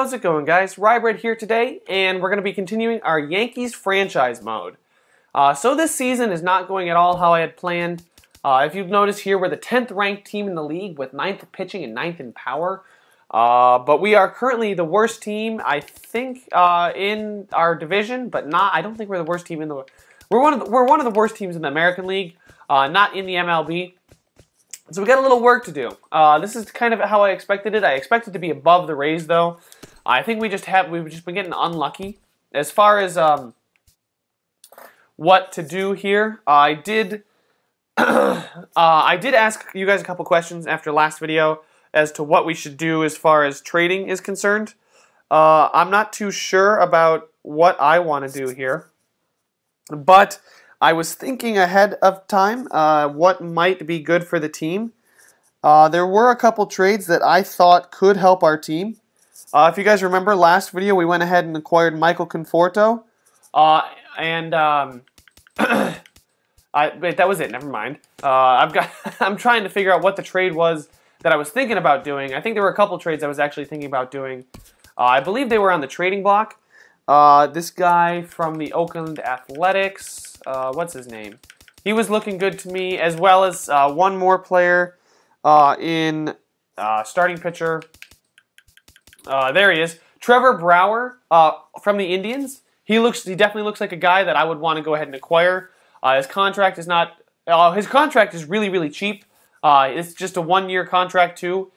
How's it going, guys? Rybread here today, and we're going to be continuing our Yankees franchise mode. So this season is not going at all how I had planned. If you've noticed here, we're the 10th ranked team in the league with 9th pitching and 9th in power. But we are currently the worst team, I think, in our division, but not. I don't think we're the worst team in the. We're one of the worst teams in the American League, not in the MLB. So we got a little work to do. This is kind of how I expected it. I expected to be above the Rays, though. I think we've just been getting unlucky as far as what to do here. I did ask you guys a couple questions after last video as to what we should do as far as trading is concerned. I'm not too sure about what I want to do here, but I was thinking ahead of time what might be good for the team. There were a couple trades that I thought could help our team. If you guys remember last video, we went ahead and acquired Michael Conforto. Wait, that was it. Never mind. I'm trying to figure out what the trade was that I was thinking about doing. I think there were a couple trades I was actually thinking about doing. I believe they were on the trading block. This guy from the Oakland Athletics, what's his name? He was looking good to me, as well as one more player in starting pitcher. There he is, Trevor Bauer from the Indians. He definitely looks like a guy that I would want to go ahead and acquire. His contract is not. His contract is really cheap. It's just a one-year contract too.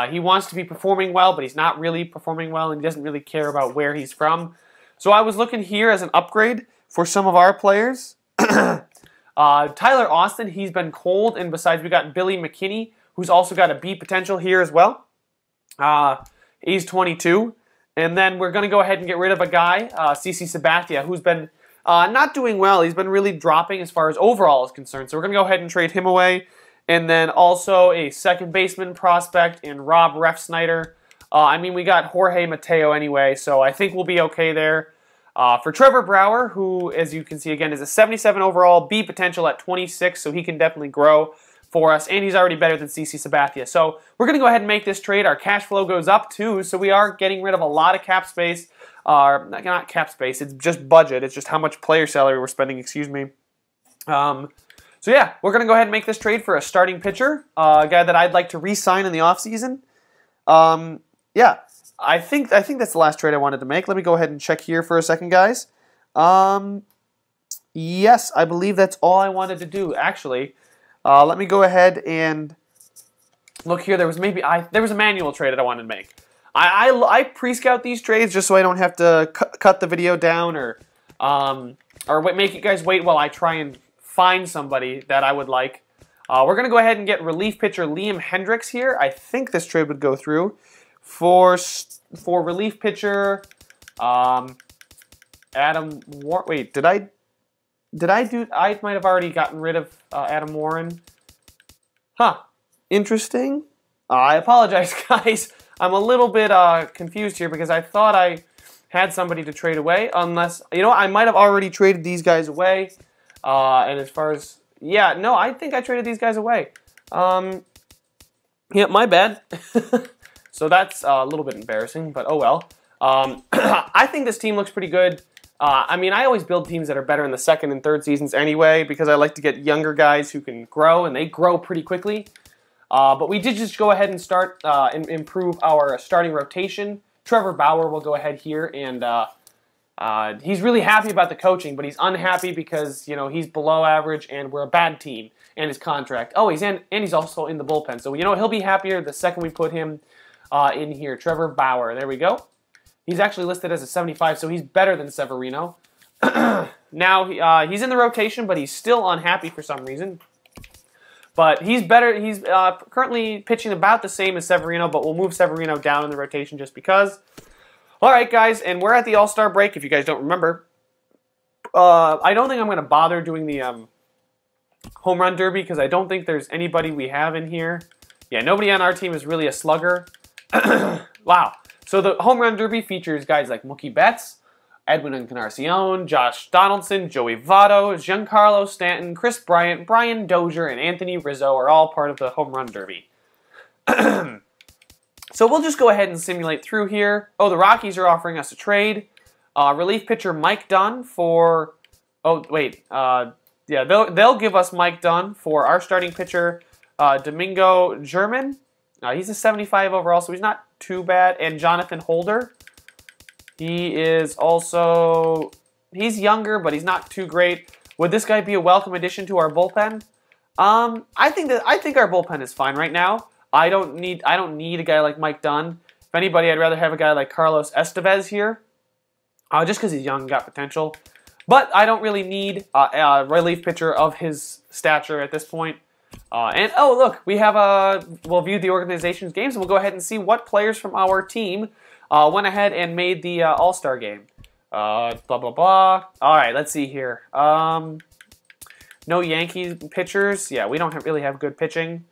He wants to be performing well, but he's not really performing well, and he doesn't really care about where he's from. So I was looking here as an upgrade for some of our players. Tyler Austin, he's been cold, and besides, we got Billy McKinney, who's also got a B potential here as well. He's 22. And then we're going to go ahead and get rid of a guy, CC Sabathia, who's been not doing well. He's been really dropping as far as overall is concerned. So we're going to go ahead and trade him away. And then also a second baseman prospect in Rob Refsnyder. I mean, we got Jorge Mateo anyway, so I think we'll be okay there. For Trevor Bauer, who, as you can see again, is a 77 overall, B potential at 26, so he can definitely grow for us, and he's already better than CC Sabathia. So we're going to go ahead and make this trade. Our cash flow goes up too, so we are getting rid of a lot of cap space. Not cap space, it's just budget. It's just how much player salary we're spending, excuse me. So yeah, we're going to go ahead and make this trade for a starting pitcher, a guy that I'd like to re-sign in the offseason. Yeah, I think that's the last trade I wanted to make. Let me go ahead and check here for a second, guys. Yes, I believe that's all I wanted to do, actually. Let me go ahead and look here. There was a manual trade that I wanted to make. I pre-scout these trades just so I don't have to cut the video down or make you guys wait while I try and find somebody that I would like. We're going to go ahead and get relief pitcher Liam Hendricks here. I think this trade would go through. For relief pitcher Adam Warren. Wait, did I might have already gotten rid of Adam Warren. Huh. Interesting. I apologize, guys. I'm a little bit confused here because I thought I had somebody to trade away. Unless, you know, I might have already traded these guys away. And as far as, yeah, no, I think I traded these guys away. Yeah, my bad. So that's a little bit embarrassing, but oh well. I think this team looks pretty good. I mean, I always build teams that are better in the second and third seasons anyway because I like to get younger guys who can grow, and they grow pretty quickly. But we did just go ahead and start and improve our starting rotation. Trevor Bauer will go ahead here, and he's really happy about the coaching, but he's unhappy because, you know, he's below average and we're a bad team, and his contract. Oh, he's also in the bullpen, so you know he'll be happier the second we put him in here. Trevor Bauer, there we go. He's actually listed as a 75, so he's better than Severino. Now, he's in the rotation, but he's still unhappy for some reason. But he's better. He's currently pitching about the same as Severino, but we'll move Severino down in the rotation just because. All right, guys, and we're at the All-Star break, if you guys don't remember. I don't think I'm going to bother doing the home run derby because I don't think there's anybody we have in here. Yeah, nobody on our team is really a slugger. Wow. So the home run derby features guys like Mookie Betts, Edwin Encarnacion, Josh Donaldson, Joey Votto, Giancarlo Stanton, Chris Bryant, Brian Dozier, and Anthony Rizzo are all part of the home run derby. So we'll just go ahead and simulate through here. Oh, the Rockies are offering us a trade. Relief pitcher Mike Dunn for... Oh, wait. Yeah, they'll give us Mike Dunn for our starting pitcher, Domingo German. He's a 75 overall, so he's not too bad. And Jonathan Holder. He is also... He's younger, but he's not too great. Would this guy be a welcome addition to our bullpen? I think our bullpen is fine right now. I don't need a guy like Mike Dunn. If anybody, I'd rather have a guy like Carlos Estevez here, just because he's young and got potential. But I don't really need a relief pitcher of his stature at this point. And oh look, we have we'll view the organization's games, and we'll go ahead and see what players from our team went ahead and made the All-Star game. Blah blah blah. All right, let's see here. No Yankees pitchers. Yeah, we don't really have good pitching.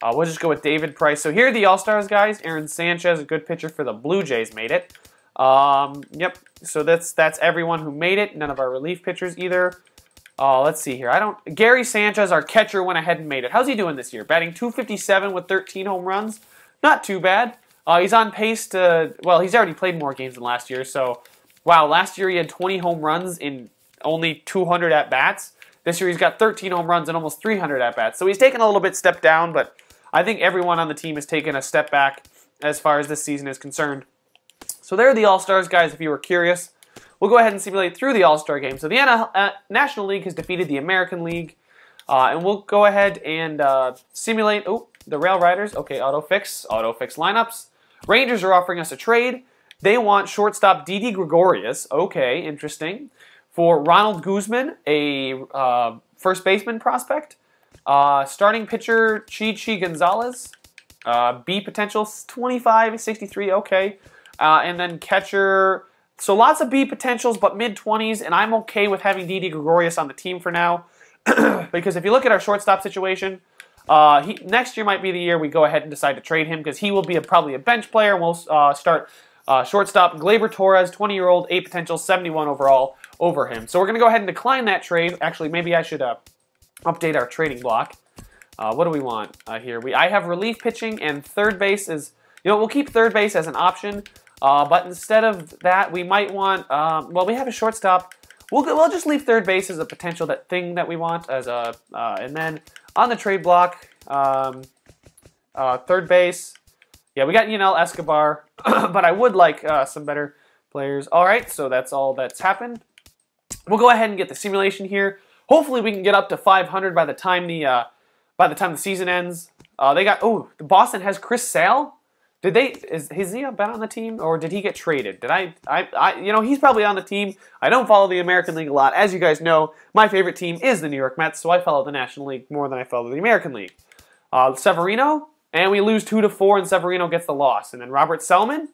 We'll just go with David Price. So here are the All-Stars, guys. Aaron Sanchez, a good pitcher for the Blue Jays, made it. Yep. So that's everyone who made it. None of our relief pitchers either. Let's see here. Gary Sanchez, our catcher, went ahead and made it. How's he doing this year? Batting .257 with 13 home runs. Not too bad. He's on pace to... Well, he's already played more games than last year. So, wow, last year he had 20 home runs in only 200 at-bats. This year he's got 13 home runs and almost 300 at-bats. So he's taken a little bit step down, but I think everyone on the team has taken a step back as far as this season is concerned. So there are the All-Stars, guys, if you were curious. We'll go ahead and simulate through the All-Star game. So the National League has defeated the American League. And we'll go ahead and simulate the Rail Riders. Okay, auto-fix lineups. Rangers are offering us a trade. They want shortstop Didi Gregorius. Okay, interesting. For Ronald Guzman, a first baseman prospect. Starting pitcher Chichi Gonzalez. B potential 25, 63, okay. And then catcher, so lots of B potentials, but mid-20s, and I'm okay with having Didi Gregorius on the team for now. Because if you look at our shortstop situation, next year might be the year we go ahead and decide to trade him, because he will be probably a bench player, and we'll start shortstop Gleyber Torres, 20-year-old, A potential, 71 overall, over him. So we're going to go ahead and decline that trade. Actually, maybe I should update our trading block. What do we want here? I have relief pitching, and third base is... we'll keep third base as an option, but instead of that, we might want... well, we have a shortstop. We'll just leave third base as a potential thing that we want, as a... and then on the trade block, third base... Yeah, we got Yunel Escobar, but I would like some better players. All right, so that's all that's happened. We'll go ahead and get the simulation here. Hopefully, we can get up to 500 by the time the season ends. They got the Boston has Chris Sale. Has he been on the team, or did he get traded? He's probably on the team. I don't follow the American League a lot. As you guys know, my favorite team is the New York Mets, so I follow the National League more than I follow the American League. Severino, and we lose 2-4, and Severino gets the loss. And then Robert Selman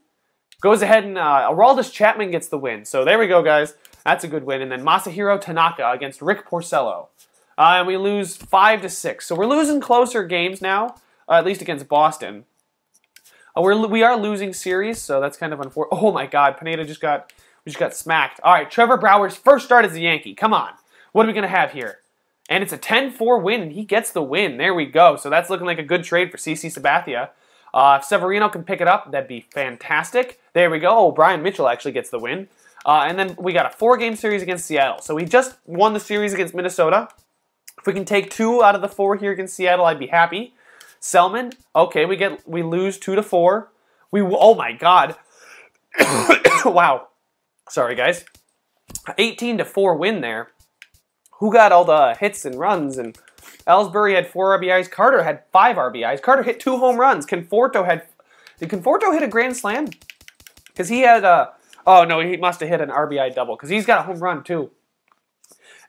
goes ahead and Aroldis Chapman gets the win. So there we go, guys. That's a good win. And then Masahiro Tanaka against Rick Porcello. And we lose 5-6. So we're losing closer games now, at least against Boston. We are losing series, so that's kind of unfortunate. Oh my God, Pineda just got smacked. All right, Trevor Bauer's first start as a Yankee. Come on, what are we gonna have here? And it's a 10-4 win, and he gets the win. There we go. So that's looking like a good trade for CC Sabathia. If Severino can pick it up, that'd be fantastic. There we go. Oh, Brian Mitchell actually gets the win. And then we got a 4-game series against Seattle. So we just won the series against Minnesota. If we can take 2 out of the 4 here against Seattle, I'd be happy. Selman, okay, we lose 2-4. Oh my God. Wow. Sorry, guys. 18-4 win there. Who got all the hits and runs? And Ellsbury had 4 RBIs. Carter had 5 RBIs. Carter hit 2 home runs. Did Conforto hit a grand slam? Because he had oh no, he must have hit an RBI double, because he's got a home run too.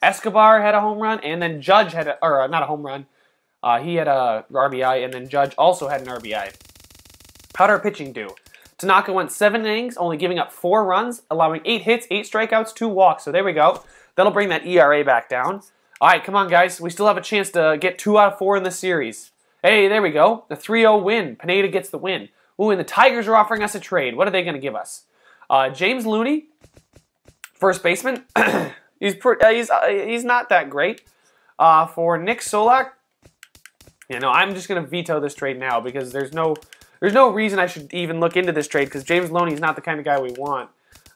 Escobar had a home run, and then Judge had not a home run. He had a RBI, and then Judge also had an RBI. How'd our pitching do? Tanaka went 7 innings, only giving up 4 runs, allowing 8 hits, 8 strikeouts, 2 walks. So there we go. That'll bring that ERA back down. All right, come on, guys. We still have a chance to get 2 out of 4 in this series. Hey, there we go. The 3-0 win. Pineda gets the win. Ooh, and the Tigers are offering us a trade. What are they going to give us? James Looney, first baseman. He's not that great. For Nick Solak, I'm just going to veto this trade now, because there's no there's no reason I should even look into this trade because James Loney is not the kind of guy we want.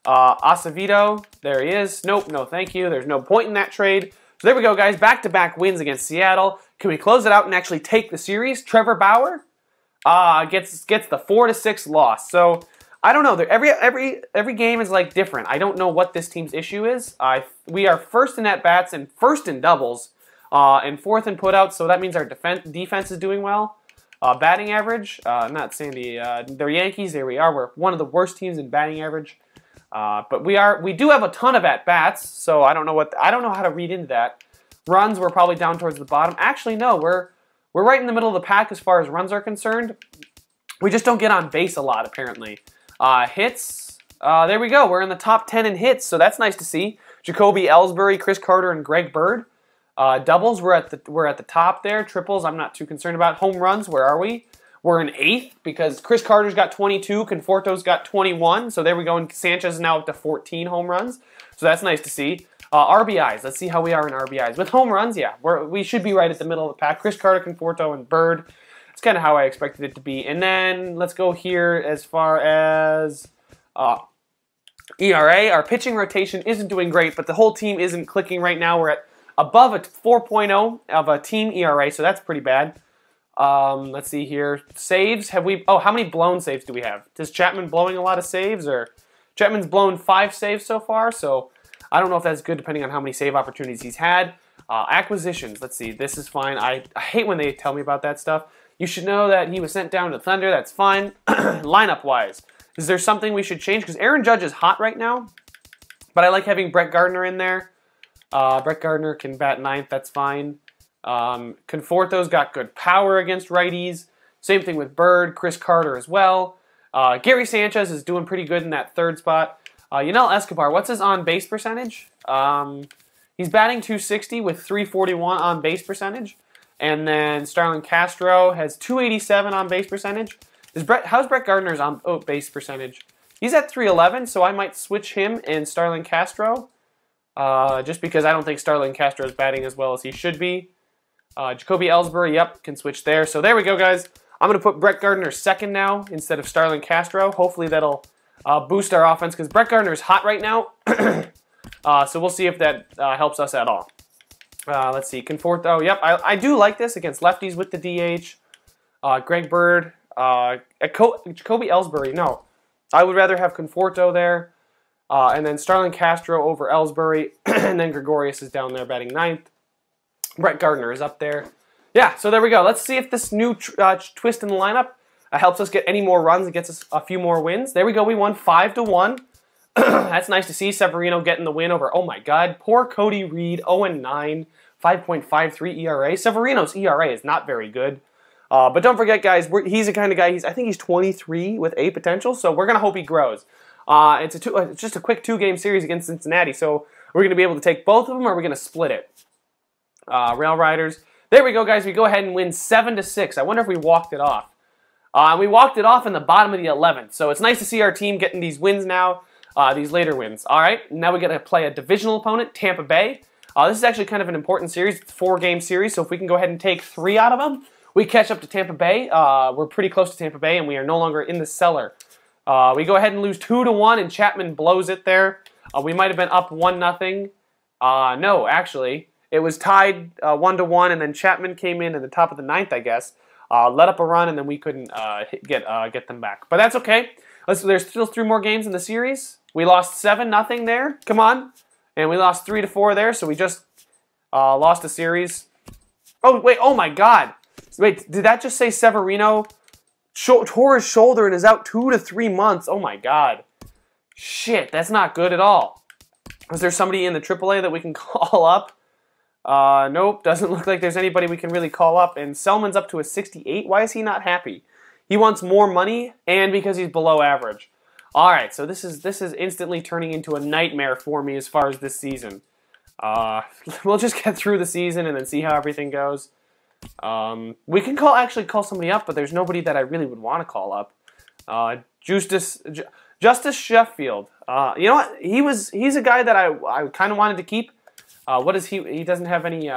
Acevedo, there he is. Nope, no thank you. There's no point in that trade. So there we go, guys. Back-to-back wins against Seattle. Can we close it out and actually take the series? Trevor Bauer gets the 4-6 loss. So I don't know. Every game is like different. I don't know what this team's issue is. We are first in at-bats and first in doubles and fourth in putouts, so that means our defense is doing well. Batting average, not saying the Yankees, there we are. We're one of the worst teams in batting average. But we do have a ton of at-bats, so I don't know how to read into that. Runs, we're probably down towards the bottom. Actually, no, we're right in the middle of the pack as far as runs are concerned. We just don't get on base a lot, apparently. Hits, there we go. We're in the top 10 in hits, so that's nice to see. Jacoby Ellsbury, Chris Carter, and Greg Bird. Doubles, we're at the top there. Triples, I'm not too concerned about. Home runs, where are we? We're in 8th because Chris Carter's got 22, Conforto's got 21. So there we go, and Sanchez is now up to 14 home runs. So that's nice to see. RBIs, let's see how we are in RBIs. With home runs, yeah, we should be right at the middle of the pack. Chris Carter, Conforto, and Bird. It's kind of how I expected it to be. And then let's go here as far as ERA. Our pitching rotation isn't doing great, but the whole team isn't clicking right now. We're at above a 4.0 of a team ERA, so that's pretty bad. Let's see here. Saves, how many blown saves do we have? Is Chapman blowing a lot of saves? Or Chapman's blown 5 saves so far, so I don't know if that's good depending on how many save opportunities he's had. Acquisitions, let's see. This is fine. I hate when they tell me about that stuff. You should know that he was sent down to Thunder. That's fine. Lineup-wise, is there something we should change? Because Aaron Judge is hot right now, but I like having Brett Gardner in there. Brett Gardner can bat 9th. That's fine. Conforto's got good power against righties. Same thing with Bird, Chris Carter as well. Gary Sanchez is doing pretty good in that 3rd spot. Yunel Escobar, what's his on-base percentage? He's batting .260 with .341 on-base percentage. And then Starlin Castro has .287 on-base percentage. How's Brett Gardner's on-base percentage? He's at .311, so I might switch him and Starlin Castro. Just because I don't think Starlin Castro is batting as well as he should be. Jacoby Ellsbury, yep, can switch there. So there we go, guys. I'm going to put Brett Gardner 2nd now instead of Starlin Castro. Hopefully that'll boost our offense because Brett Gardner is hot right now. So we'll see if that helps us at all. Let's see, Conforto, yep, I do like this against lefties with the DH. Greg Bird, Jacoby Ellsbury, no. I would rather have Conforto there. And then Starlin Castro over Ellsbury, and then Gregorius is down there batting 9th. Brett Gardner is up there. Yeah, so there we go. Let's see if this new twist in the lineup helps us get any more runs and gets us a few more wins. There we go. We won 5-1. That's nice to see. Severino getting the win over, oh my God, poor Cody Reed, 0-9, 5.53 ERA. Severino's ERA is not very good. But don't forget, guys, he's the kind of guy, I think he's 23 with A potential, so we're going to hope he grows. It's just a quick 2-game series against Cincinnati, so we're going to be able to take both of them, or we're going to split it. Rail Riders. There we go, guys. We go ahead and win 7-6. I wonder if we walked it off. We walked it off in the bottom of the 11th, so it's nice to see our team getting these wins now, these later wins. All right, now we got to play a divisional opponent, Tampa Bay. This is actually kind of an important series. It's a 4-game series, so if we can go ahead and take 3 out of them, we catch up to Tampa Bay. We're pretty close to Tampa Bay, and we are no longer in the cellar. We go ahead and lose 2-1, and Chapman blows it there. We might have been up 1-0. No, actually, it was tied 1-1, and then Chapman came in at the top of the 9th, I guess. Let up a run, and then we couldn't get them back. But that's okay. There's still 3 more games in the series. We lost 7-0 there. Come on. And we lost 3-4 there, so we just lost a series. Oh, wait. Oh, my God. Wait, did that just say Severino tore his shoulder and is out 2 to 3 months? Oh, my God. Shit, that's not good at all. Is there somebody in the AAA that we can call up? Nope, doesn't look like there's anybody we can really call up. And Selman's up to a 68. Why is he not happy? He wants more money, and because he's below average. All right, so this is instantly turning into a nightmare for me as far as this season. We'll just get through the season and then see how everything goes. We can actually call somebody up, but there's nobody that I really would want to call up. Justice Sheffield. You know what? He's a guy that I kind of wanted to keep. What is he? He doesn't have any.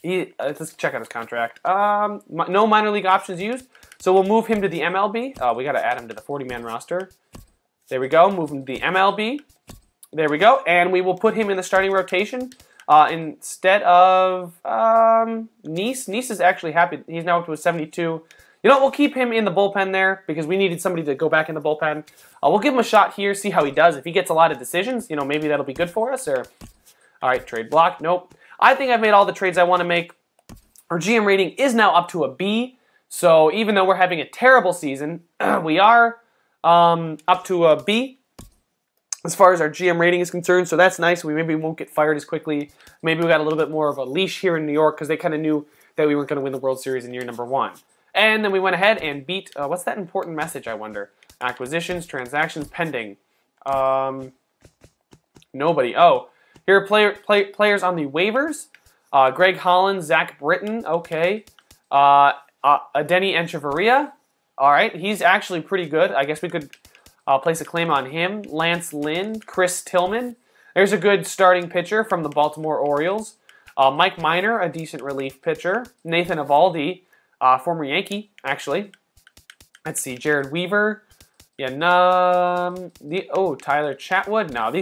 Let's check out his contract. No minor league options used. So we'll move him to the MLB. We got to add him to the 40-man roster. There we go. Move him to the MLB. There we go. And we will put him in the starting rotation instead of Nice. Nice is actually happy. He's now up to a 72. You know what? We'll keep him in the bullpen there because we needed somebody to go back in the bullpen. We'll give him a shot here, see how he does. If he gets a lot of decisions, you know, maybe that'll be good for us. Or, all right, trade block. Nope. I think I've made all the trades I want to make. Our GM rating is now up to a B. So even though we're having a terrible season, we are up to a B as far as our GM rating is concerned. So that's nice. We maybe won't get fired as quickly. Maybe we got a little bit more of a leash here in New York because they kind of knew that we weren't going to win the World Series in year number 1. And then we went ahead and beat, what's that important message, I wonder? Acquisitions, transactions, pending. Nobody. Oh, here are players on the waivers. Greg Holland, Zach Britton, okay. Denny Echeverria, all right. He's actually pretty good. I guess we could place a claim on him. Lance Lynn, Chris Tillman. There's a good starting pitcher from the Baltimore Orioles. Mike Minor, a decent relief pitcher. Nathan Eovaldi, former Yankee, actually. Let's see, Jared Weaver. Yeah, Tyler Chatwood. No,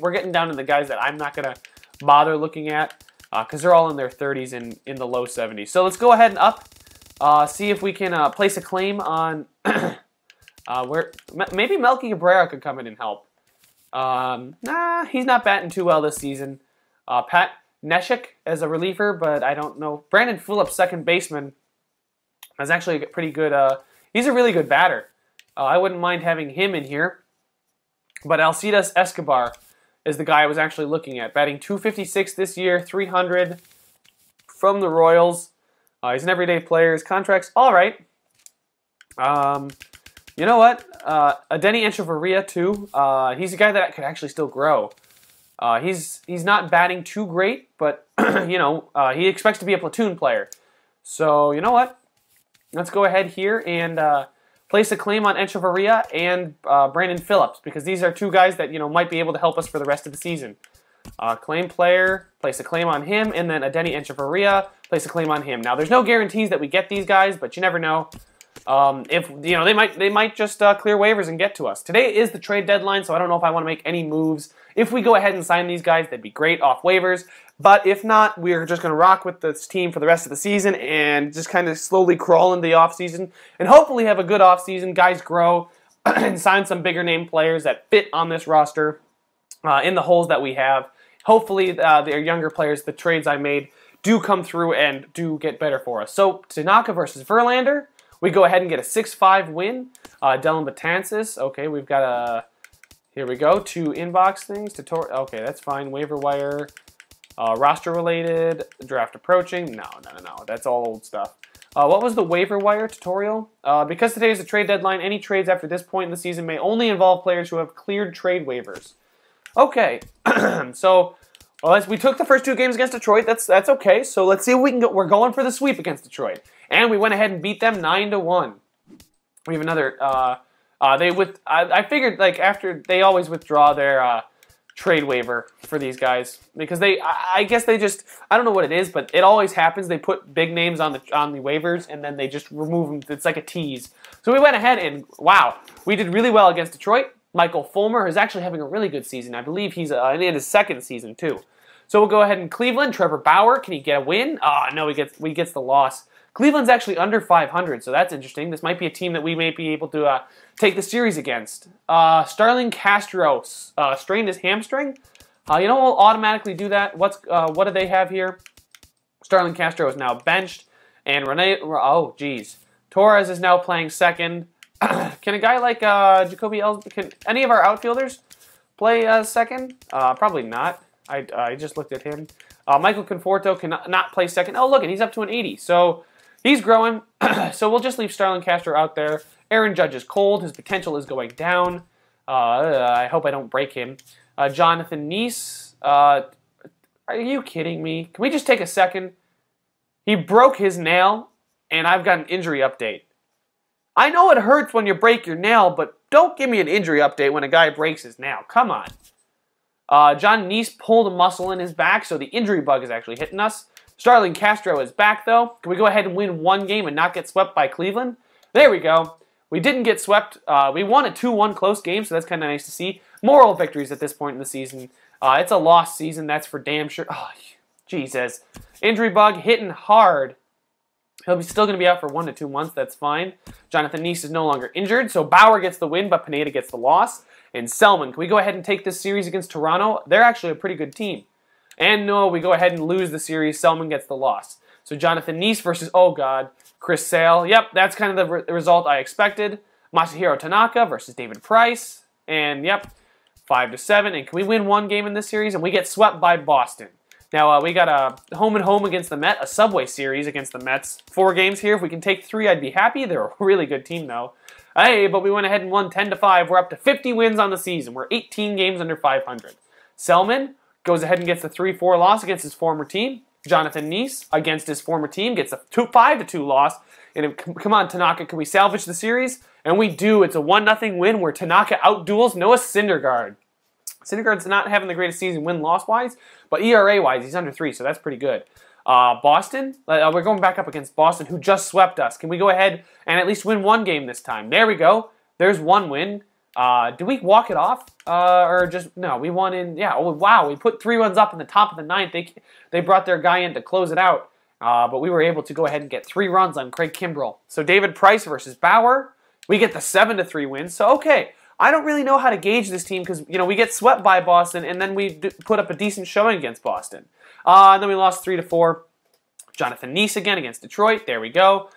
we're getting down to the guys that I'm not gonna bother looking at because they're all in their 30s and in the low 70s. So let's go ahead and see if we can place a claim on maybe Melky Cabrera could come in and help. Nah, he's not batting too well this season. Pat Neshek as a reliever, but I don't know. Brandon Phillips, second baseman, is actually pretty good. He's a really good batter. I wouldn't mind having him in here. But Alcides Escobar is the guy I was actually looking at. Batting .256 this year, 300 from the Royals. He's an everyday player. His contract's all right. You know what? Denny Echeverria, too. He's a guy that could actually still grow. He's not batting too great, but, you know, he expects to be a platoon player. So, you know what? Let's go ahead here and place a claim on Echeverria and Brandon Phillips, because these are two guys that, you know, might be able to help us for the rest of the season. Claim player, place a claim on him, and then Denny Echeverria, place a claim on him. Now, there's no guarantees that we get these guys, but you never know. If you know, they might just clear waivers and get to us. Today is the trade deadline, so I don't know if I want to make any moves. If we go ahead and sign these guys, that'd be great off waivers. But if not, we're just going to rock with this team for the rest of the season and just kind of slowly crawl into the offseason and hopefully have a good offseason. Guys grow and sign some bigger name players that fit on this roster in the holes that we have. Hopefully, the younger players, the trades I made, do come through and do get better for us. So, Tanaka versus Verlander. We go ahead and get a 6-5 win. Dylan Betances. Okay, we've got a... Here we go. 2 inbox things. Okay, that's fine. Waiver wire. Roster related. Draft approaching. No. That's all old stuff. What was the waiver wire tutorial? Because today is the trade deadline, any trades after this point in the season may only involve players who have cleared trade waivers. Okay. So, well, we took the first 2 games against Detroit. That's okay. So let's see if we can go. We're going for the sweep against Detroit. And we went ahead and beat them 9-1. We have another. I figured like after they always withdraw their trade waiver for these guys because I guess they just, I don't know what it is, but it always happens. They put big names on the waivers and then they just remove them. It's like a tease. So we went ahead and wow, we did really well against Detroit. Michael Fulmer is actually having a really good season. I believe he's in his 2nd season too. So we'll go ahead and Cleveland. Trevor Bauer, can he get a win? No, he gets the loss. Cleveland's actually under 500, so that's interesting. This might be a team that we may be able to take the series against. Starling Castro strained his hamstring. You know, we'll automatically do that. What do they have here? Starling Castro is now benched, and Torres is now playing second. Can a guy like Jacoby Ellsbury, can any of our outfielders play second? Probably not. I just looked at him. Michael Conforto cannot play second. Oh, look, he's up to an 80. So he's growing. So we'll just leave Starlin Castro out there. Aaron Judge is cold. His potential is going down. I hope I don't break him. Jonathan Neese. Are you kidding me? Can we just take a second? He broke his nail, and I've got an injury update. I know it hurts when you break your nail, but don't give me an injury update when a guy breaks his nail. Come on. John Neese pulled a muscle in his back, so the injury bug is actually hitting us. Starling Castro is back, though. Can we go ahead and win 1 game and not get swept by Cleveland? There we go. We didn't get swept. We won a 2-1 close game, so that's kind of nice to see. Moral victories at this point in the season. It's a lost season, that's for damn sure. Oh, Jesus. Injury bug hitting hard. He'll be still going to be out for 1 to 2 months. That's fine. Jonathan Neese is no longer injured, so Bauer gets the win, but Pineda gets the loss. And Selman, can we go ahead and take this series against Toronto? They're actually a pretty good team. And no, we go ahead and lose the series. Selman gets the loss. So Jonathan Neese versus, oh God, Chris Sale. Yep, that's kind of the result I expected. Masahiro Tanaka versus David Price. And yep, 5 to 7. And can we win one game in this series? And we get swept by Boston. Now, we got a home and home against the Mets, a Subway Series against the Mets. 4 games here. If we can take 3, I'd be happy. They're a really good team, though. Hey, but we went ahead and won 10 to 5. We're up to 50 wins on the season. We're 18 games under 500. Selman goes ahead and gets the 3-4 loss against his former team. Jonathan Neese, against his former team, gets a 5 to 2 loss. And come on, Tanaka, can we salvage the series? And we do. It's a 1-0 win where Tanaka outduels Noah Syndergaard. Syndergaard's not having the greatest season win-loss-wise, but ERA-wise, he's under 3, so that's pretty good. Boston, we're going back up against Boston, who just swept us. Can we go ahead and at least win one game this time? There we go. There's one win. Did we walk it off? Or just, no, we won in, yeah, oh, wow, we put 3 runs up in the top of the 9th. They brought their guy in to close it out, but we were able to go ahead and get 3 runs on Craig Kimbrell. So David Price versus Bauer, we get the 7 to 3 win, so okay. I don't really know how to gauge this team because, you know, we get swept by Boston and then we put up a decent showing against Boston. And then we lost 3 to 4. Jonathan Neese again against Detroit. There we go.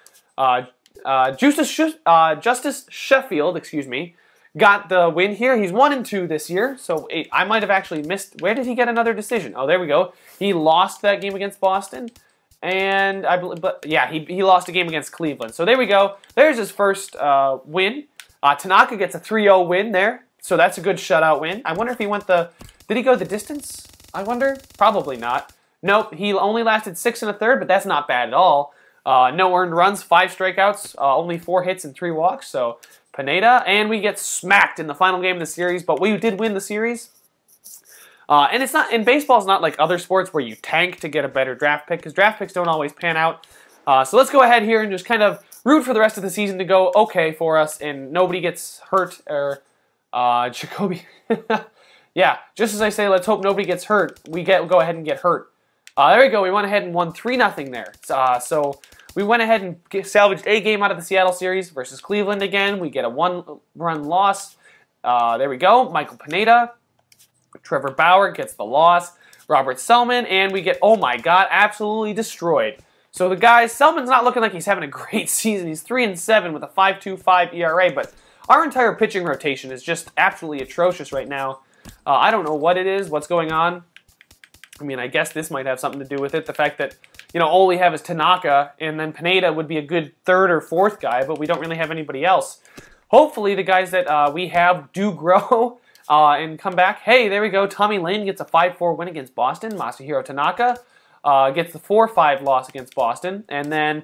Justice Sheffield, excuse me, got the win here. He's 1-2 this year, so I might have actually missed. Where did he get another decision? Oh, there we go. He lost that game against Boston. And I believe, but yeah, he lost a game against Cleveland. So there we go. There's his first win. Tanaka gets a 3-0 win there, so that's a good shutout win. I wonder if he went did he go the distance? I wonder. Probably not. Nope, he only lasted 6 1/3, but that's not bad at all. No earned runs, 5 strikeouts, only 4 hits and 3 walks, so Pineda. And we get smacked in the final game of the series, but we did win the series. And it's not, in baseball, it's not like other sports where you tank to get a better draft pick, because draft picks don't always pan out. So let's go ahead here and just kind of root for the rest of the season to go okay for us and nobody gets hurt or Jacoby. Yeah, just as I say, let's hope nobody gets hurt. We go ahead and get hurt. There we go. We went ahead and won 3-0 there. So we went ahead and salvaged a game out of the Seattle series versus Cleveland again. We get a 1-run loss. There we go. Michael Pineda. Trevor Bauer gets the loss. Robert Selman. And we get, oh my God, absolutely destroyed. So the guy, Selman's not looking like he's having a great season. He's 3-7 with a 5.25 ERA, but our entire pitching rotation is just absolutely atrocious right now. I don't know what it is, what's going on. I mean, I guess this might have something to do with it. The fact that, you know, all we have is Tanaka, and then Pineda would be a good 3rd or 4th guy, but we don't really have anybody else. Hopefully the guys that we have do grow and come back. Hey, there we go. Tommy Lane gets a 5-4 win against Boston. Masahiro Tanaka gets the 4-5 loss against Boston. And then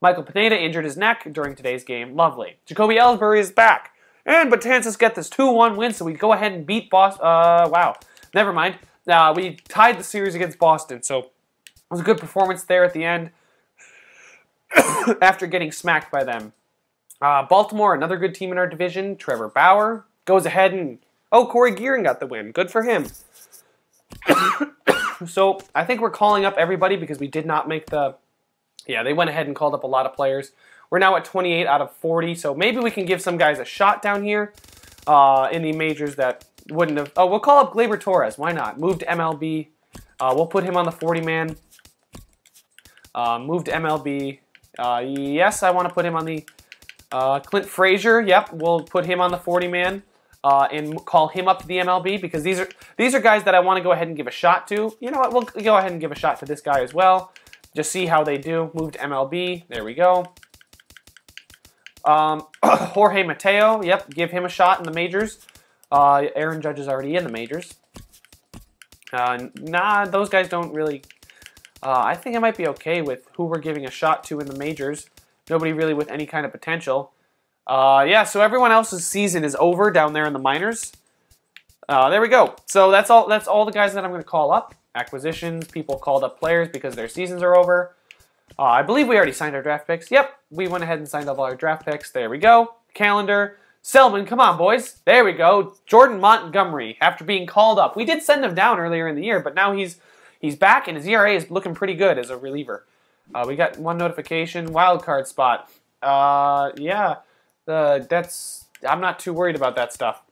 Michael Pineda injured his neck during today's game. Lovely. Jacoby Ellsbury is back. And Betances get this 2-1 win, so we go ahead and beat Boston. Wow. Never mind. We tied the series against Boston, so it was a good performance there at the end after getting smacked by them. Baltimore, another good team in our division. Trevor Bauer goes ahead and... Oh, Corey Gearing got the win. Good for him. So I think we're calling up everybody because we did not make the... Yeah, they went ahead and called up a lot of players. We're now at 28 out of 40, so maybe we can give some guys a shot down here in the majors that wouldn't have... Oh, we'll call up Gleyber Torres. Why not? Moved to MLB. We'll put him on the 40-man. Moved to MLB. Yes, I want to put him on the... Clint Frazier. Yep, we'll put him on the 40-man. And call him up to the MLB because these are guys that I want to go ahead and give a shot to. You know what? We'll go ahead and give a shot to this guy as well. Just see how they do. Move to MLB. There we go. Jorge Mateo. Yep, give him a shot in the majors. Aaron Judge is already in the majors. Nah, those guys don't really... I think I might be okay with who we're giving a shot to in the majors. Nobody really with any kind of potential. Yeah, so everyone else's season is over down there in the minors. There we go. So that's all the guys that I'm going to call up. Acquisitions, people called up players because their seasons are over. I believe we already signed our draft picks. Yep, we went ahead and signed up all our draft picks. There we go. Calendar. Selman, come on, boys. There we go. Jordan Montgomery, after being called up. We did send him down earlier in the year, but now he's back, and his ERA is looking pretty good as a reliever. We got one notification. Wild card spot. Yeah. I'm not too worried about that stuff.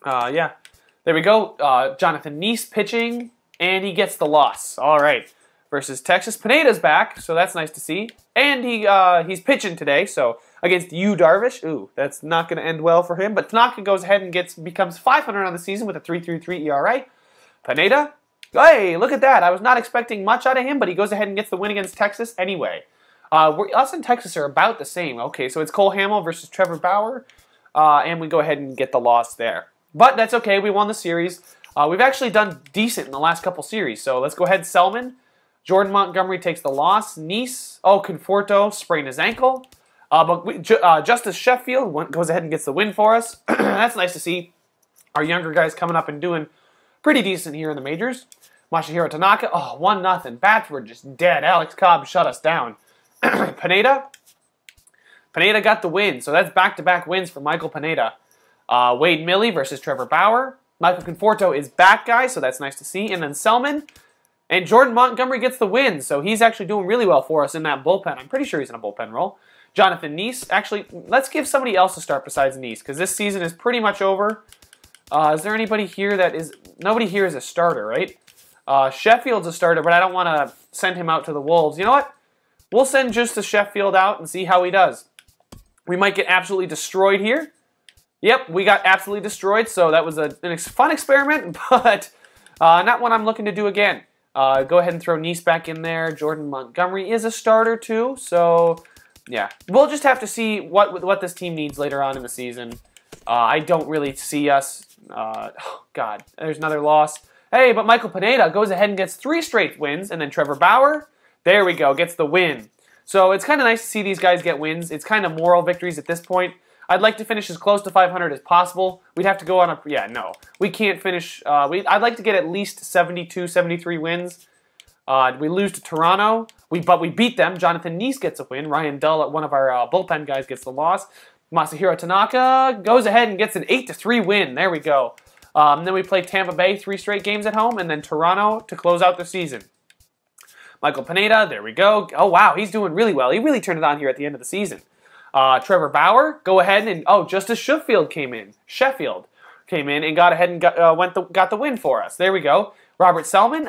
Yeah. There we go. Jonathan Neese pitching, and he gets the loss. All right. Versus Texas. Pineda's back, so that's nice to see. And he's pitching today, so against Yu Darvish. Ooh, that's not going to end well for him. But Tanaka goes ahead and becomes 500 on the season with a 3.33 ERA. Pineda, hey, look at that. I was not expecting much out of him, but he goes ahead and gets the win against Texas anyway. Us and Texas are about the same. Okay, so it's Cole Hamel versus Trevor Bauer, and we go ahead and get the loss there. But that's okay. We won the series. We've actually done decent in the last couple series, so let's go ahead. Selman. Jordan Montgomery takes the loss. Neese, Conforto sprained his ankle. But Justice Sheffield goes ahead and gets the win for us. That's nice to see. Our younger guys coming up and doing pretty decent here in the majors. Masahiro Tanaka, 1-0. Bats were just dead. Alex Cobb shut us down. Pineda got the win. So that's back-to-back wins for Michael Pineda. Wade Millie versus Trevor Bauer. Michael Conforto is back, guys, so that's nice to see. And then Selman. And Jordan Montgomery gets the win, so he's actually doing really well for us in that bullpen. I'm pretty sure he's in a bullpen role. Jonathan Neese. Actually, let's give somebody else a start besides Neese, because this season is pretty much over. Is there anybody here that is... Nobody here is a starter, right? Sheffield's a starter, but I don't want to send him out to the Wolves. You know what? We'll send Justus Sheffield out and see how he does. We might get absolutely destroyed here. Yep, we got absolutely destroyed, so that was a fun experiment, but not one I'm looking to do again. Go ahead and throw Neese back in there. Jordan Montgomery is a starter too, so yeah. We'll just have to see what this team needs later on in the season. I don't really see us... oh, God, there's another loss. Hey, but Michael Pineda goes ahead and gets 3 straight wins, and then Trevor Bauer, there we go, gets the win. So it's kind of nice to see these guys get wins. It's kind of moral victories at this point. I'd like to finish as close to 500 as possible. We'd have to go on a... Yeah, no. We can't finish... I'd like to get at least 72, 73 wins. We lose to Toronto. But we beat them. Jonathan Neese gets a win. Ryan Dull, one of our bullpen guys, gets the loss. Masahiro Tanaka goes ahead and gets an 8-3 win. There we go. Then we play Tampa Bay 3 straight games at home, and then Toronto to close out the season. Michael Pineda, there we go. Oh, wow, he's doing really well. He really turned it on here at the end of the season. Trevor Bauer, go ahead and... Oh, Justice Sheffield came in. And got ahead and got the win for us. There we go. Robert Selman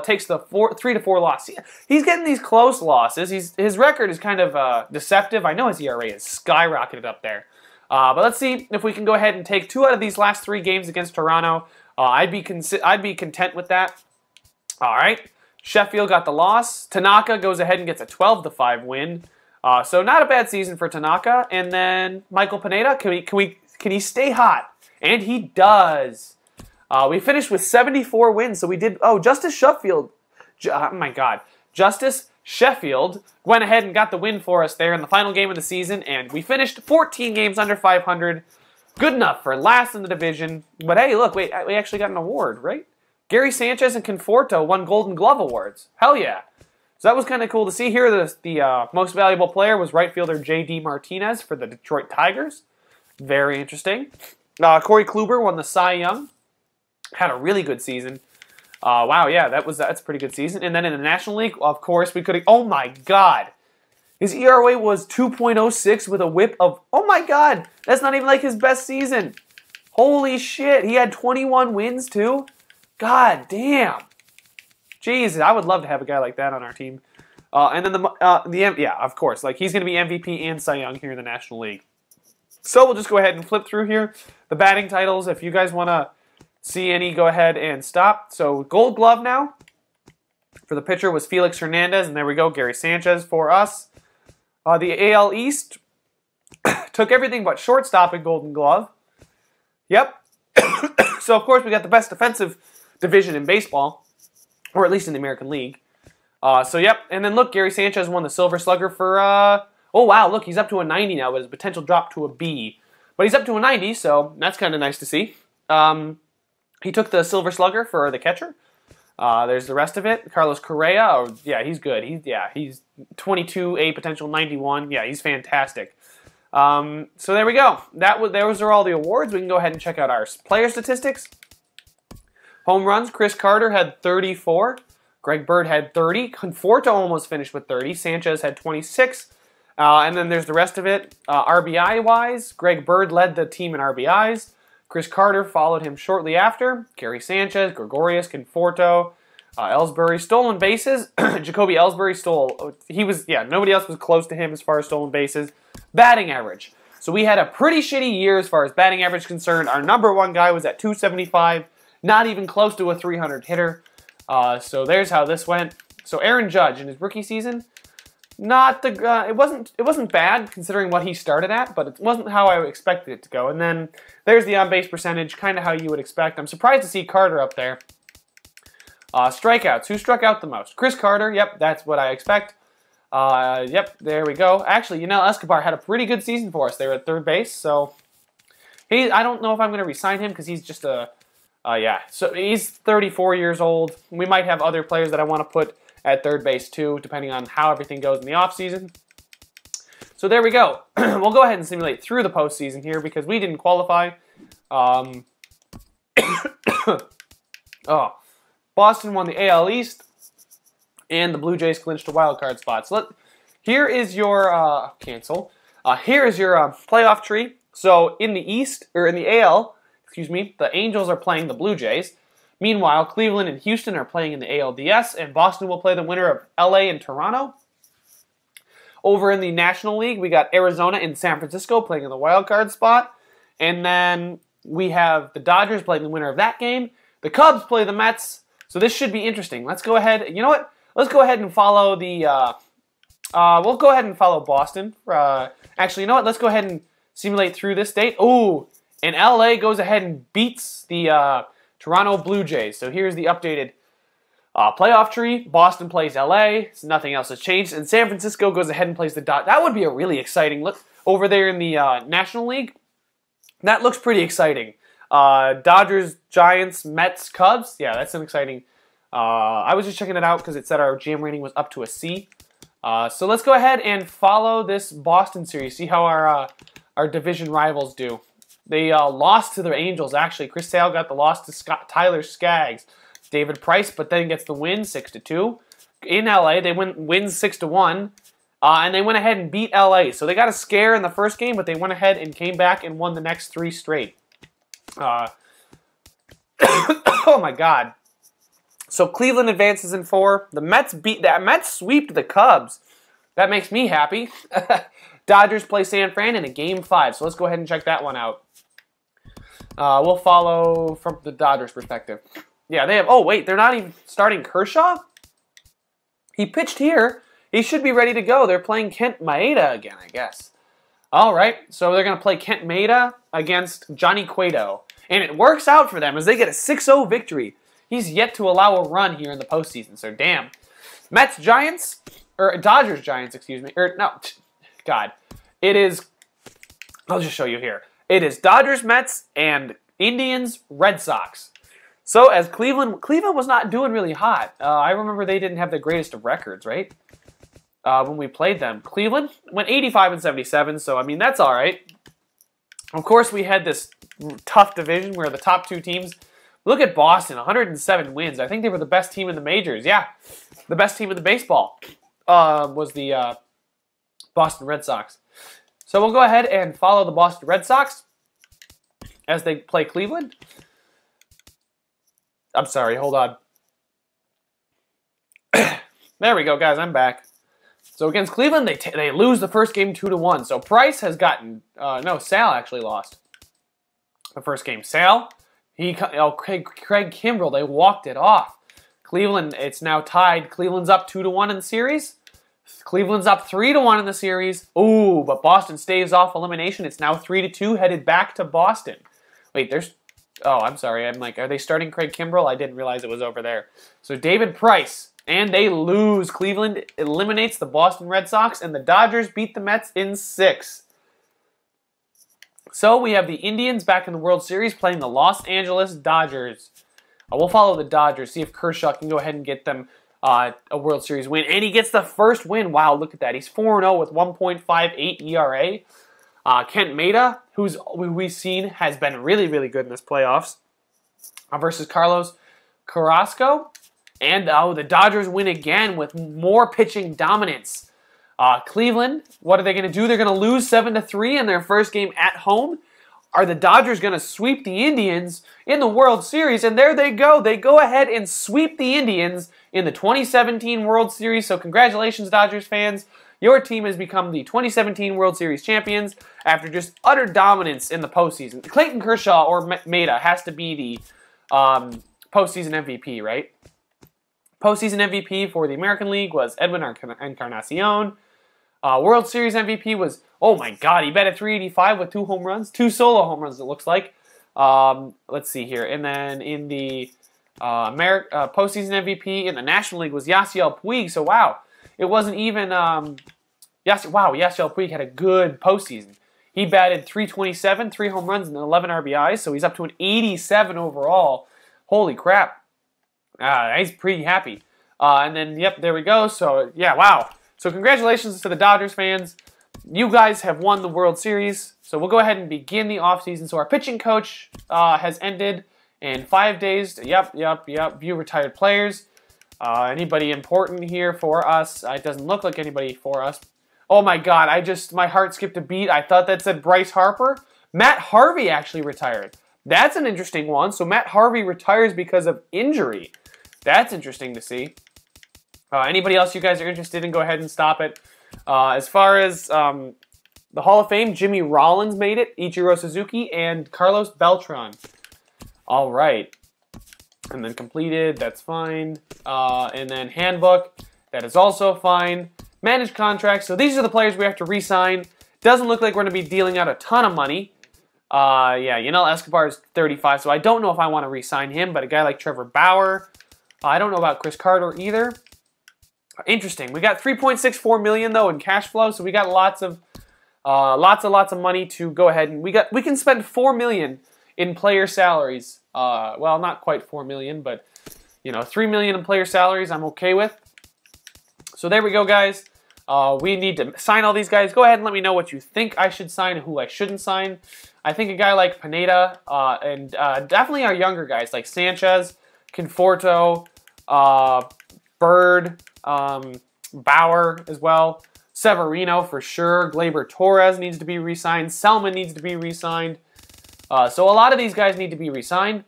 takes the 3-4 loss. He's getting these close losses. His record is kind of deceptive. I know his ERA is skyrocketed up there. But let's see if we can go ahead and take 2 out of these last 3 games against Toronto. I'd be content with that. All right. Sheffield got the loss. Tanaka goes ahead and gets a 12-5 win. So not a bad season for Tanaka. And then Michael Pineda, can he stay hot? And he does. We finished with 74 wins. So we did. Oh, Justice Sheffield. Oh my God, Justice Sheffield went ahead and got the win for us there in the final game of the season, and we finished 14 games under 500. Good enough for last in the division. But hey, look, we actually got an award, right? Gary Sanchez and Conforto won Golden Glove awards. Hell yeah. So that was kind of cool to see. Here, the most valuable player was right fielder J.D. Martinez for the Detroit Tigers. Very interesting. Corey Kluber won the Cy Young. Had a really good season. Wow, yeah, that's a pretty good season. And then in the National League, of course, we could have... Oh, my God. His ERA was 2.06 with a whip of... Oh, my God. That's not even like his best season. Holy shit. He had 21 wins, too. God damn. Jesus, I would love to have a guy like that on our team. And then yeah, of course, like he's going to be MVP and Cy Young here in the National League. So we'll just go ahead and flip through here. The batting titles, if you guys want to see any, go ahead and stop. So Gold Glove now for the pitcher was Felix Hernandez, and there we go, Gary Sanchez for us. The AL East took everything but shortstop in Golden Glove. Yep. So of course we got the best defensive division in baseball, or at least in the American League. So, yep. And then, look, Gary Sanchez won the Silver Slugger for... oh, wow, look, he's up to a 90 now, but his potential dropped to a B. But he's up to a 90, so that's kind of nice to see. He took the Silver Slugger for the catcher. There's the rest of it. Carlos Correa, oh, yeah, he's good. He's 22, A potential 91. Yeah, he's fantastic. So there we go. Those are all the awards. We can go ahead and check out our player statistics. Home runs, Chris Carter had 34. Greg Bird had 30. Conforto almost finished with 30. Sanchez had 26. And then there's the rest of it. RBI-wise, Greg Bird led the team in RBIs. Chris Carter followed him shortly after. Gary Sanchez, Gregorius, Conforto, Ellsbury. Stolen bases, Jacoby Ellsbury stole. Nobody else was close to him as far as stolen bases. Batting average. So we had a pretty shitty year as far as batting average is concerned. Our number one guy was at 275. Not even close to a 300 hitter. So there's how this went. So Aaron Judge in his rookie season, it wasn't bad considering what he started at, but it wasn't how I expected it to go. And then there's the on-base percentage, kind of how you would expect. I'm surprised to see Carter up there. Strikeouts, who struck out the most? Chris Carter, yep, that's what I expect. Yep, there we go. Actually, Escobar had a pretty good season for us. They were at third base, so I don't know if I'm going to re-sign him because he's just so he's 34 years old. We might have other players that I want to put at third base too, depending on how everything goes in the offseason. So there we go. We'll go ahead and simulate through the postseason here because we didn't qualify. Boston won the AL East, and the Blue Jays clinched a wild card spot. So here is your Here is your playoff tree. So in the East, or in the AL, the Angels are playing the Blue Jays. Meanwhile, Cleveland and Houston are playing in the ALDS, and Boston will play the winner of LA and Toronto. Over in the National League, we got Arizona and San Francisco playing in the wild card spot. And then we have the Dodgers playing the winner of that game. The Cubs play the Mets. So this should be interesting. Let's go ahead. You know what? Let's go ahead and follow the... we'll go ahead and follow Boston. Actually, you know what? Let's go ahead and simulate through this date. Ooh, and LA goes ahead and beats the Toronto Blue Jays. So here's the updated playoff tree. Boston plays LA. So nothing else has changed. And San Francisco goes ahead and plays the Dodgers. That would be a really exciting look over there in the National League. That looks pretty exciting. Dodgers, Giants, Mets, Cubs. Yeah, that's an exciting. I was just checking it out because it said our jam rating was up to a C. So let's go ahead and follow this Boston series. See how our division rivals do. They lost to the Angels, actually. Chris Sale got the loss to Tyler Skaggs. David Price, but then gets the win 6-2. In LA, they win 6-1. And they went ahead and beat LA. So they got a scare in the first game, but they went ahead and came back and won the next 3 straight. Oh my God. So Cleveland advances in 4. The Mets sweep the Cubs. That makes me happy. Dodgers play San Fran in a Game 5. So let's go ahead and check that one out. We'll follow from the Dodgers' perspective. Yeah, they have... Oh, wait. They're not even starting Kershaw? He pitched here. He should be ready to go. They're playing Kent Maeda again, I guess. All right. So they're going to play Kent Maeda against Johnny Cueto. And it works out for them as they get a 6-0 victory. He's yet to allow a run here in the postseason. So, damn. Mets-Giants... Or Dodgers-Giants, excuse me. Or, no. God. It is... I'll just show you here. It is Dodgers-Mets and Indians-Red Sox. So, as Cleveland was not doing really hot. I remember they didn't have the greatest of records, right? When we played them. Cleveland went 85-77, so, I mean, that's all right. Of course, we had this tough division where the top 2 teams... Look at Boston, 107 wins. I think they were the best team in the majors. Yeah, the best team in the baseball was the Boston Red Sox. So we'll go ahead and follow the Boston Red Sox as they play Cleveland. I'm sorry, hold on. There we go, guys, I'm back. So against Cleveland, they lose the first game 2-1. So Price has gotten... no, Sal actually lost the first game. Sal... Craig Kimbrell, they walked it off. Cleveland, it's now tied. Cleveland's up 2-1 in the series. Cleveland's up 3-1 in the series. Ooh, but Boston staves off elimination. It's now 3-2, headed back to Boston. Wait, there's... Oh, I'm sorry. I'm like, are they starting Craig Kimbrell? I didn't realize it was over there. So David Price, and they lose. Cleveland eliminates the Boston Red Sox, and the Dodgers beat the Mets in 6. So we have the Indians back in the World Series playing the Los Angeles Dodgers. We'll follow the Dodgers, see if Kershaw can go ahead and get them a World Series win. And he gets the first win. Wow, look at that. He's 4-0 with 1.58 ERA. Kent Maeda, who we've seen has been really, really good in this playoffs, versus Carlos Carrasco. And the Dodgers win again with more pitching dominance. Cleveland, what are they going to do? They're going to lose 7-3 in their first game at home. Are the Dodgers going to sweep the Indians in the World Series? And there they go. They go ahead and sweep the Indians in the 2017 World Series. So congratulations, Dodgers fans. Your team has become the 2017 World Series champions after just utter dominance in the postseason. Clayton Kershaw or Maeda has to be the postseason MVP, right? Postseason MVP for the American League was Edwin Encarnacion. World Series MVP was, oh my God, he batted .385 with 2 home runs. 2 solo home runs, it looks like. Let's see here. And then in the postseason MVP in the National League was Yasiel Puig. So, wow, it wasn't even, Yasiel Puig had a good postseason. He batted .327, 3 home runs, and 11 RBIs. So he's up to an 87 overall. Holy crap. He's pretty happy. And then, yep, there we go. So, yeah, wow. So congratulations to the Dodgers fans. You guys have won the World Series. So we'll go ahead and begin the offseason. So our pitching coach has ended in 5 days. Yep. View retired players. Anybody important here for us? It doesn't look like anybody for us. Oh my God, my heart skipped a beat. I thought that said Bryce Harper. Matt Harvey actually retired. That's an interesting one. So Matt Harvey retires because of injury. That's interesting to see. Anybody else you guys are interested in, go ahead and stop it. As far as the Hall of Fame, Jimmy Rollins made it, Ichiro Suzuki, and Carlos Beltran. All right. And then completed, that's fine. And then handbook, that is also fine. Managed contracts, so these are the players we have to re-sign. Doesn't look like we're going to be dealing out a ton of money. Yeah, Yanel Escobar is 35, so I don't know if I want to re-sign him, but a guy like Trevor Bauer, I don't know about Chris Carter either. Interesting. We got $3.64 million though in cash flow, so we got lots of money to go ahead and we can spend $4 million in player salaries. Well, not quite $4 million, but you know, $3 million in player salaries I'm okay with. So there we go, guys. We need to sign all these guys. Go ahead and let me know what you think I should sign and who I shouldn't sign. I think a guy like Pineda and definitely our younger guys like Sanchez, Conforto, Bird, Bauer as well, Severino for sure, Gleyber Torres needs to be re-signed, Selman needs to be re-signed. So a lot of these guys need to be re-signed.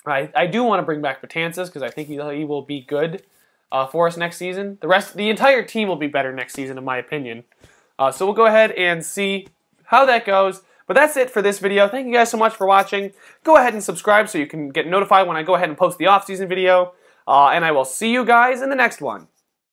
I do want to bring back Betances because I think he will be good for us next season. The entire team will be better next season in my opinion. So we'll go ahead and see how that goes. But that's it for this video. Thank you guys so much for watching. Go ahead and subscribe so you can get notified when I go ahead and post the off-season video. And I will see you guys in the next one.